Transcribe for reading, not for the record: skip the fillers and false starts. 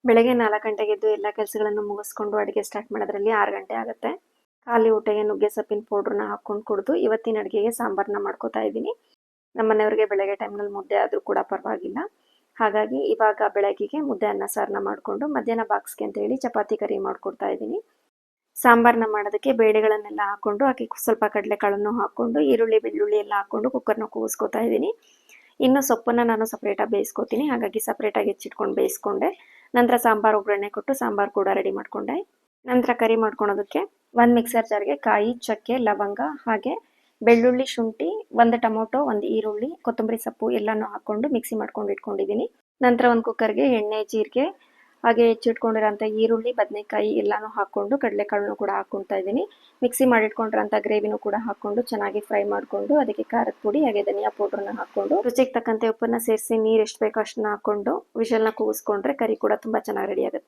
ಬೆಳಗ್ಗೆ 4 ಗಂಟೆಗೆ ಎದ್ದು ಎಲ್ಲ ಕೆಲಸಗಳನ್ನು ಮುಗಿಸ್ಕೊಂಡು ಅಡುಗೆ ಸ್ಟಾರ್ಟ್ ಮಾಡೋದ್ರಲ್ಲಿ 6 ಗಂಟೆ ಆಗುತ್ತೆ. ಖಾಲಿ ಹೊಟ್ಟೆಗೆ ನುಗ್ಗೆ ಸೊಪ್ಪಿನ ಪೌಡ್ರನ್ನ ಹಾಕ್ಕೊಂಡು ಕುಡಿದು ಇವತ್ತಿನ ಅಡುಗೆಗೆ ಸಾಂಬಾರನ್ನ ಮಾಡ್ಕೋತಾ ಇದ್ದೀನಿ. ನಮ್ಮ ಮನೆಯವ್ರಿಗೆ ಬೆಳಗ್ಗೆ ಟೈಮ್ನಲ್ಲಿ ಮುದ್ದೆ ಆದರೂ ಕೂಡ ಪರವಾಗಿಲ್ಲ. ಹಾಗಾಗಿ ಇವಾಗ ಬೆಳಗ್ಗೆಗೆ ಮುದ್ದೆ ಅನ್ನ ಸಾರನ್ನ ಮಾಡಿಕೊಂಡು ಮಧ್ಯಾಹ್ನ ಬಾಕ್ಸ್ಗೆ ಅಂತ ಹೇಳಿ ಚಪಾತಿ ಕರಿ ಮಾಡಿಕೊಡ್ತಾ ಇದ್ದೀನಿ. ಸಾಂಬಾರನ್ನ ಮಾಡೋದಕ್ಕೆ ಬೇಳೆಗಳನ್ನೆಲ್ಲ ಹಾಕ್ಕೊಂಡು ಅದಕ್ಕೆ ಸ್ವಲ್ಪ ಕಡಲೆಕಾಳನ್ನು ಹಾಕ್ಕೊಂಡು ಈರುಳ್ಳಿ ಬೆಳ್ಳುಳ್ಳಿ ಎಲ್ಲ ಹಾಕ್ಕೊಂಡು ಕುಕ್ಕರ್ನ ಕೂಗಿಸ್ಕೊತಾ ಇದ್ದೀನಿ. ಇನ್ನು ಸೊಪ್ಪನ್ನು ನಾನು ಸಪ್ರೇಟಾಗಿ ಬೇಯಿಸ್ಕೊತೀನಿ. ಹಾಗಾಗಿ ಸಪ್ರೇಟಾಗಿ ಹೆಚ್ಚಿಟ್ಕೊಂಡು ಬೇಯಿಸ್ಕೊಂಡೆ. ನಂತರ ಸಾಂಬಾರು ಒಗ್ಗರಣೆ ಕೊಟ್ಟು ಸಾಂಬಾರು ಕೂಡ ರೆಡಿ ಮಾಡಿಕೊಂಡೆ. ನಂತರ ಕರಿ ಮಾಡ್ಕೊಳೋದಕ್ಕೆ ಒಂದು ಮಿಕ್ಸರ್ ಜಾರ್ಗೆ ಕಾಯಿ, ಚಕ್ಕೆ, ಲವಂಗ ಹಾಗೆ ಬೆಳ್ಳುಳ್ಳಿ, ಶುಂಠಿ, ಒಂದು ಟೊಮೊಟೊ, ಒಂದು ಈರುಳ್ಳಿ, ಕೊತ್ತಂಬರಿ ಸೊಪ್ಪು ಎಲ್ಲನೂ ಹಾಕ್ಕೊಂಡು ಮಿಕ್ಸಿ ಮಾಡ್ಕೊಂಡು ಇಟ್ಕೊಂಡಿದ್ದೀನಿ. ನಂತರ ಒಂದು ಕುಕ್ಕರ್ಗೆ ಎಣ್ಣೆ, ಜೀರಿಗೆ ಹಾಗೆ ಹೆಚ್ಚಿಟ್ಕೊಂಡಿರೋಂಥ ಈರುಳ್ಳಿ, ಬದನೆಕಾಯಿ ಎಲ್ಲನೂ ಹಾಕ್ಕೊಂಡು ಕಡಲೆಕಾಳನ್ನು ಕೂಡ ಹಾಕ್ಕೊಳ್ತಾ ಇದ್ದೀನಿ. ಮಿಕ್ಸಿ ಮಾಡಿಟ್ಕೊಂಡಿರೋಂಥ ಗ್ರೇವಿನೂ ಕೂಡ ಹಾಕ್ಕೊಂಡು ಚೆನ್ನಾಗಿ ಫ್ರೈ ಮಾಡಿಕೊಂಡು ಅದಕ್ಕೆ ಖಾರದ ಪುಡಿ ಹಾಗೆ ಧನಿಯಾ ಪೌಡ್ರನ್ನ ಹಾಕ್ಕೊಂಡು ರುಚಿಗೆ ತಕ್ಕಂತೆ ಉಪ್ಪನ್ನು ಸೇರಿಸಿ ನೀರು ಎಷ್ಟು ಬೇಕೋ ಅಷ್ಟನ್ನ ಹಾಕ್ಕೊಂಡು ವಿಷಲ್ನ ಕೂಗಿಸ್ಕೊಂಡ್ರೆ ಕರಿ ಕೂಡ ತುಂಬ ಚೆನ್ನಾಗಿ ರೆಡಿ ಆಗುತ್ತೆ.